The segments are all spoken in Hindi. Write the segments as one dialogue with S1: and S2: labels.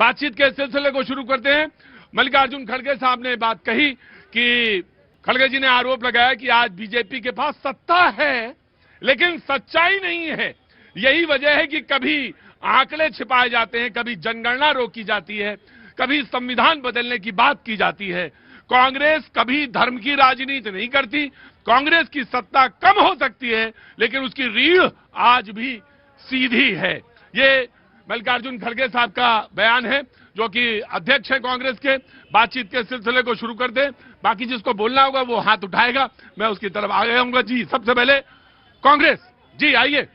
S1: बातचीत के सिलसिले को शुरू करते हैं। मल्लिकार्जुन खड़गे साहब ने बात कही कि खड़गे जी ने आरोप लगाया कि आज बीजेपी के पास सत्ता है लेकिन सच्चाई नहीं है। यही वजह है कि कभी आंकड़े छिपाए जाते हैं, कभी जनगणना रोकी जाती है, कभी संविधान बदलने की बात की जाती है। कांग्रेस कभी धर्म की राजनीति नहीं करती। कांग्रेस की सत्ता कम हो सकती है लेकिन उसकी रीढ़ आज भी सीधी है। ये मल्लिकार्जुन खड़गे साहब का बयान है, जो कि अध्यक्ष है कांग्रेस के। बातचीत के सिलसिले को शुरू कर दे, बाकी जिसको बोलना होगा वो हाथ उठाएगा, मैं उसकी तरफ आ गया हूँ। जी सबसे पहले कांग्रेस जी आइए।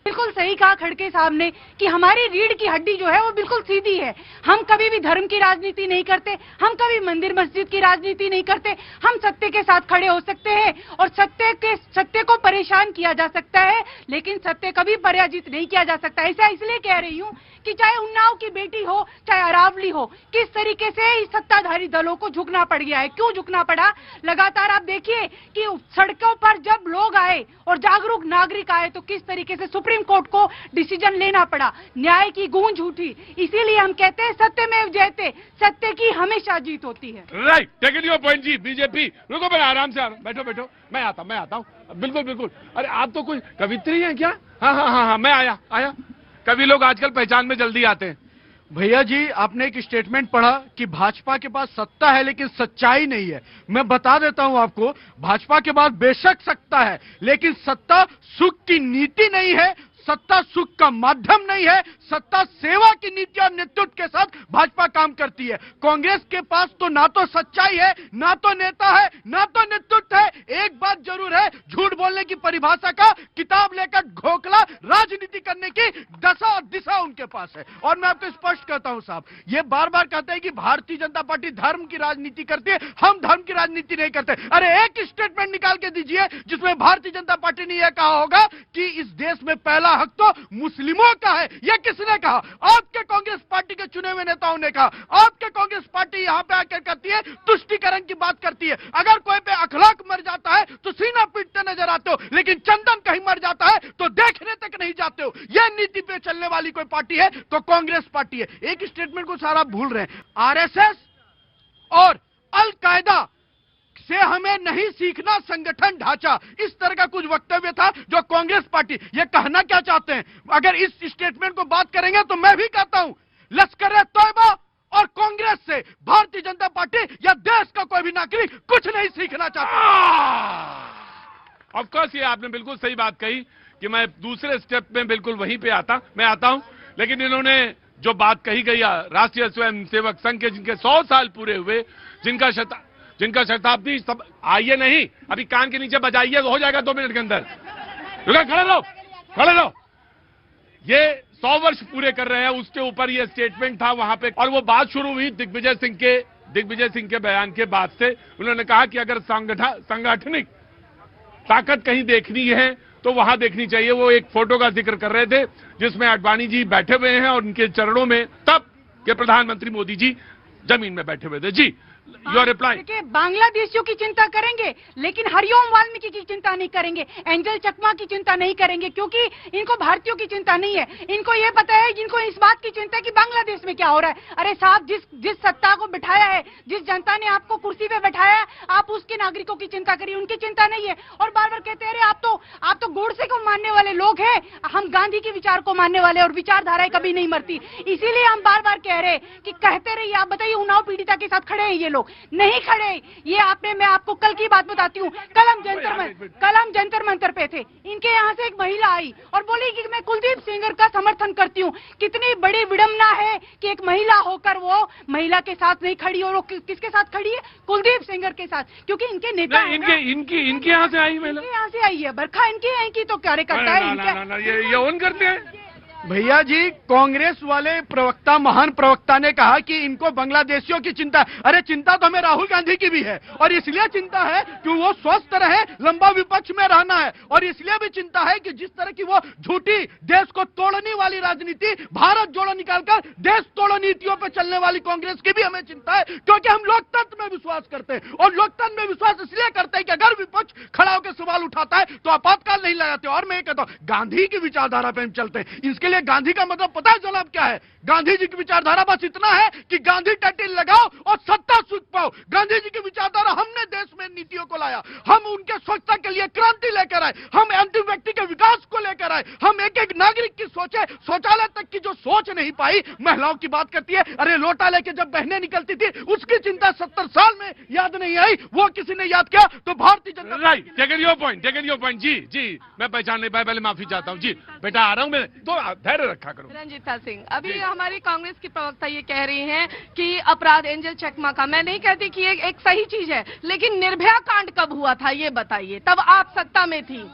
S2: बिल्कुल सही कहा खड़गे साहब ने कि हमारी रीढ़ की हड्डी जो है वो बिल्कुल सीधी है। हम कभी भी धर्म की राजनीति नहीं करते, हम कभी मंदिर मस्जिद की राजनीति नहीं करते। हम सत्य के साथ खड़े हो सकते हैं और सत्य को परेशान किया जा सकता है लेकिन सत्य कभी पराजित नहीं किया जा सकता। ऐसा इसलिए कह रही हूँ कि चाहे उन्नाव की बेटी हो चाहे अरावली हो, किस तरीके से इस सत्ताधारी दलों को झुकना पड़ गया है। क्यों झुकना पड़ा? लगातार आप देखिए कि सड़कों पर जब लोग आए और जागरूक नागरिक आए तो किस तरीके से सुप्रीम कोर्ट को डिसीजन लेना पड़ा। न्याय की गूंज उठी। इसीलिए हम कहते हैं सत्य में जयते, सत्य की हमेशा जीत होती है।
S1: राइट, टेक योर पॉइंट जी। बीजेपी रुको, मैं आराम से बैठो, मैं आता हूँ। बिल्कुल। अरे आप तो कोई कवित्री हैं क्या? हाँ, मैं आया। कवि लोग आजकल पहचान में जल्दी आते हैं।
S3: भैया जी, आपने एक स्टेटमेंट पढ़ा कि भाजपा के पास सत्ता है लेकिन सच्चाई नहीं है। मैं बता देता हूं आपको, भाजपा के पास बेशक सत्ता है लेकिन सत्ता सुख की नीति नहीं है, सत्ता सुख का माध्यम नहीं है। सत्ता सेवा की नीति और नेतृत्व के साथ भाजपा काम करती है। कांग्रेस के पास तो ना तो सच्चाई है, ना तो नेता है, ना तो नेतृत्व है। एक बात जरूर है, झूठ बोलने की परिभाषा का किताब लेकर घोखला राजनीति करने की दशा और दिशा उनके पास है। और मैं आपको स्पष्ट कहता हूं साहब, ये बार बार कहते हैं कि भारतीय जनता पार्टी धर्म की राजनीति करती है, हम धर्म की राजनीति नहीं करते। अरे एक स्टेटमेंट निकाल के दीजिए जिसमें भारतीय जनता पार्टी ने यह कहा होगा कि इस देश में पहला हक तो मुस्लिमों का है। यह किसने कहा? आपके कांग्रेस पार्टी के चुने हुए नेताओं ने कहा। आपके कांग्रेस पार्टी यहां पे आकर कहती है, तुष्टीकरण की बात करती है। अगर कोई पे अखलाक मर जाता है तो सीना पीटते नजर आते हो, लेकिन चंदन कहीं मर जाता है तो देखने तक नहीं जाते हो। यह नीति पे चलने वाली कोई पार्टी है तो कांग्रेस पार्टी है। एक स्टेटमेंट को सारा भूल रहे हैं। आरएसएस और अलकायदा से हमें नहीं सीखना संगठन ढांचा, इस तरह का कुछ वक्तव्य था जो कांग्रेस पार्टी ये कहना क्या चाहते हैं। अगर इस स्टेटमेंट को बात करेंगे तो मैं भी कहता हूं, लश्कर-ए-तौयबा और कांग्रेस से भारतीय जनता पार्टी या देश का कोई भी नागरिक कुछ नहीं सीखना चाहता।
S1: ऑफ कोर्स ये आपने बिल्कुल सही बात कही कि मैं दूसरे स्टेप में बिल्कुल वहीं पे मैं आता हूं, लेकिन इन्होंने जो बात कही गई राष्ट्रीय स्वयंसेवक संघ के जिनके 100 साल पूरे हुए, जिनका शताब्दी सब आइए नहीं, अभी कान के नीचे बजाइए तो हो जाएगा 2 मिनट के अंदर। खड़े रहो। ये 100 वर्ष पूरे कर रहे हैं, उसके ऊपर ये स्टेटमेंट था वहां पे। और वो बात शुरू हुई दिग्विजय सिंह के बयान के बाद से। उन्होंने कहा कि अगर सांगठनिक ताकत कहीं देखनी है तो वहां देखनी चाहिए। वो एक फोटो का जिक्र कर रहे थे जिसमें आडवाणी जी बैठे हुए हैं और उनके चरणों में तब के प्रधानमंत्री मोदी जी जमीन में बैठे हुए थे। जी योर रिप्लाई।
S2: देखिए, बांग्लादेशियों की चिंता करेंगे लेकिन हरिओम वाल्मीकि की चिंता नहीं करेंगे, एंजल चकमा की चिंता नहीं करेंगे, क्योंकि इनको भारतीयों की चिंता नहीं है। इनको ये पता है, इनको इस बात की चिंता है कि बांग्लादेश में क्या हो रहा है। अरे साहब, जिस सत्ता को बिठाया है, जिस जनता ने आपको कुर्सी पे बैठाया है, आप उसके नागरिकों की चिंता करिए, उनकी चिंता नहीं है। और बार बार कहते हैं आप तो गोडसे को मानने वाले लोग हैं, हम गांधी के विचार को मानने वाले, और विचारधाराएं कभी नहीं मरती। इसीलिए हम बार बार कह रहे हैं कि कहते रहिए। आप बताइए, उन्नाव पीड़िता के साथ खड़े हैं ये लोग? नहीं खड़े। ये मैं आपको कल की बात बताती हूँ। कलम जंतर मंतर पे थे, इनके यहाँ से एक महिला आई और बोली कि मैं कुलदीप सेंगर का समर्थन करती हूँ। कितनी बड़ी विडंबना है कि एक महिला होकर वो महिला के साथ नहीं खड़ी, और वो किसके साथ खड़ी है? कुलदीप सेंगर के साथ, क्योंकि इनके नेता
S1: इनके यहाँ से आई महिला,
S2: यहाँ से आई है। बरखा इनकी है, इनकी तो कार्यकर्ता है।
S1: ये ऑन करते हैं।
S3: भैया जी, कांग्रेस वाले प्रवक्ता, महान प्रवक्ता ने कहा कि इनको बांग्लादेशियों की चिंता है। अरे चिंता तो हमें राहुल गांधी की भी है, और इसलिए चिंता है कि वो स्वस्थ रहे, लंबा विपक्ष में रहना है। और इसलिए भी चिंता है कि जिस तरह की वो झूठी देश को तोड़ने वाली राजनीति, भारत जोड़ो निकालकर देश तोड़ो नीतियों पर चलने वाली कांग्रेस की भी हमें चिंता है, क्योंकि हम लोकतंत्र में विश्वास करते हैं। और लोकतंत्र में विश्वास इसलिए करते हैं कि अगर विपक्ष खड़ा होकर सवाल उठाता है तो आपातकाल नहीं लगाते। और मैं कहता हूं, गांधी की विचारधारा पर हम चलते हैं। इसके लिए इसीलिए गांधी का मतलब पता है जनाब क्या है? गांधी जी की विचारधारा बस इतना है कि गांधी टाइटल लगाओ और सत्ता सुख पाओ। गांधी जी की विचारधारा हमने देश में नीतियों को लाया, हम उनके स्वच्छता के लिए क्रांति लेकर आए, हम अंतिम व्यक्ति के विकास को लेकर आए, हम एक एक नागरिक की सोचे, शौचालय तक की जो सोच नहीं पाई, महिलाओं की बात करती है, अरे लोटा लेके जब बहनें निकलती थी उसकी चिंता 70 साल में याद नहीं आई, वो किसी ने याद किया तो Bharatiya Janata
S1: right, taken your point. जी मैं पहचान नहीं पाया, पहले माफी चाहता हूँ। जी बेटा आ रहा हूँ मैं, तो धैर्य रखा करो।
S4: रंजीता सिंह, अभी हमारी कांग्रेस की प्रवक्ता ये कह रही हैं कि अपराध एंजल चकमा का, मैं नहीं कहती कि ये एक सही चीज है, लेकिन निर्भया कांड कब हुआ था ये बताइए, तब आप सत्ता में थी।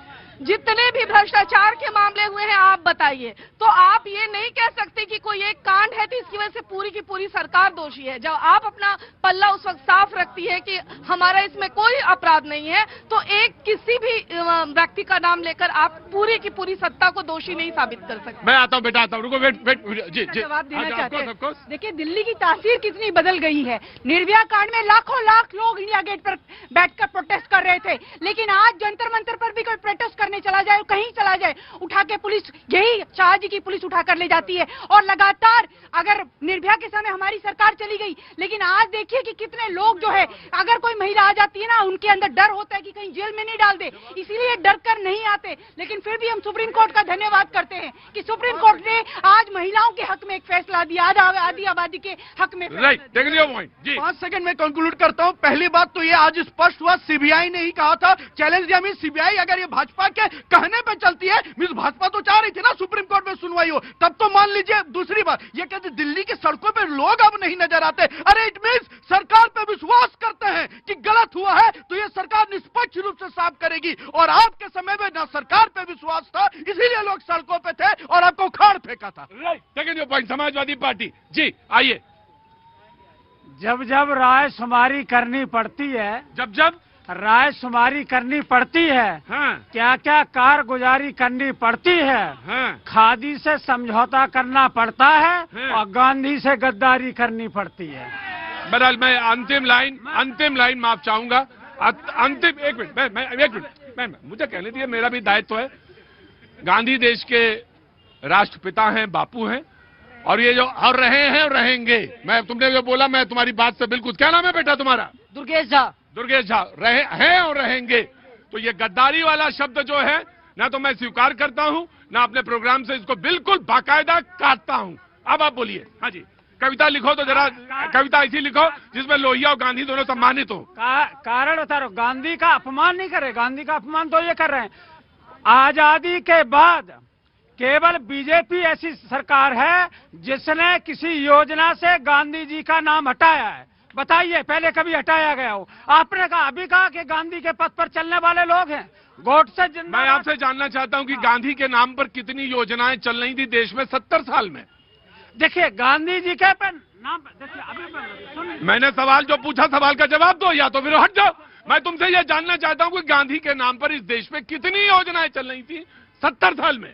S4: जितने भी भ्रष्टाचार के मामले हुए हैं आप बताइए। तो आप ये नहीं कह सकते कि कोई एक कांड है तो इसकी वजह से पूरी की पूरी सरकार दोषी है। जब आप अपना पल्ला उस वक्त साफ रखती है कि हमारा इसमें कोई अपराध नहीं है, तो एक किसी भी व्यक्ति का नाम लेकर आप पूरी की पूरी सत्ता को दोषी नहीं साबित कर सकते।
S1: मैं आता हूँ बेटा, आता हूँ, रुको, वेट। जी
S2: जवाब देना चाहते हैं।
S1: हैं।
S2: देखिए दिल्ली की तासीर कितनी बदल गई है। निर्भया कांड में लाखों लाख लोग इंडिया गेट पर बैठकर प्रोटेस्ट कर रहे थे, लेकिन आज जंतर मंतर पर भी कोई प्रोटेस्ट करने चला जाए, कहीं चला जाए, उठा के पुलिस, यही शाह जी की पुलिस उठा कर ले जाती है। और लगातार अगर निर्भया के समय हमारी सरकार चली गई, लेकिन आज देखिए कि कितने लोग जो है, अगर कोई महिला आ जाती है ना, उनके अंदर डर होता है कि कहीं जेल में नहीं डाल दे, इसीलिए डर कर नहीं आते। लेकिन फिर भी हम सुप्रीम कोर्ट का धन्यवाद करते हैं कि सुप्रीम कोर्ट ने आज महिलाओं के हक में एक फैसला दिया, आधी आबादी के हक में।
S1: Right, take your point. जी
S3: 5 सेकंड में कंक्लूड करता हूं। पहली बात तो ये आज स्पष्ट हुआ, सीबीआई ने ही कहा था, चैलेंज दिया। मीन सीबीआई अगर ये भाजपा के कहने पे चलती है, मीन भाजपा तो चाह रही थी ना सुप्रीम कोर्ट में सुनवाई हो, तब तो मान लीजिए। दूसरी बात ये कहते दिल्ली की सड़कों पे लोग अब नहीं नजर आते, अरे इट मीन्स सरकार पे विश्वास करते हैं कि गलत हुआ है तो ये सरकार निष्पक्ष रूप से साफ करेगी। और आपके समय में ना सरकार पे विश्वास था, इसीलिए लोग सड़कों पे थे और आपको उखाड़ फेंका था।
S1: Right, take your point. Samajwadi Party, ji आइए।
S5: जब जब रायशुमारी करनी पड़ती है,
S1: जब
S5: रायशुमारी करनी पड़ती है,
S1: हाँ
S5: क्या क्या कारगुजारी करनी पड़ती है,
S1: हाँ
S5: खादी से समझौता करना पड़ता है
S1: हाँ।
S5: और गांधी से गद्दारी करनी पड़ती है।
S1: बहरहाल मैं अंतिम लाइन माफ चाहूंगा। अंतिम एक मिनट मैं मुझे कहने दिए, मेरा भी दायित्व है। गांधी देश के राष्ट्रपिता हैं, बापू हैं, और ये जो और रहे हैं और रहेंगे। मैं तुमने जो बोला, मैं तुम्हारी बात से बिल्कुल। क्या नाम है बेटा तुम्हारा?
S2: दुर्गेश झा
S1: रहे हैं और रहेंगे। तो ये गद्दारी वाला शब्द जो है ना, तो मैं स्वीकार करता हूं, ना अपने प्रोग्राम से इसको बिल्कुल बाकायदा काटता हूं। अब आप बोलिए। हाँ जी, कविता लिखो तो जरा, कविता ऐसी लिखो जिसमें लोहिया और गांधी दोनों सम्मानित हो।
S5: कारण बता रहा हूं, गांधी का अपमान नहीं करे। गांधी का अपमान तो ये कर रहे हैं, आजादी के बाद केवल बीजेपी ऐसी सरकार है जिसने किसी योजना से गांधी जी का नाम हटाया है। बताइए पहले कभी हटाया गया हो? आपने कहा, अभी कहा कि गांधी के पथ पर चलने वाले लोग हैं। गोडसे जिंदाबाद।
S1: मैं आपसे जानना चाहता हूं कि गांधी के नाम पर कितनी योजनाएं चल रही थी देश में 70 साल में?
S5: देखिए गांधी जी के नाम, देखिए अभी
S1: मैंने सवाल जो पूछा, सवाल का जवाब दो, या तो फिर हट जाओ। मैं तुमसे यह जानना चाहता हूं कि गांधी के नाम पर इस देश में कितनी योजनाएं चल रही थी 70 साल में?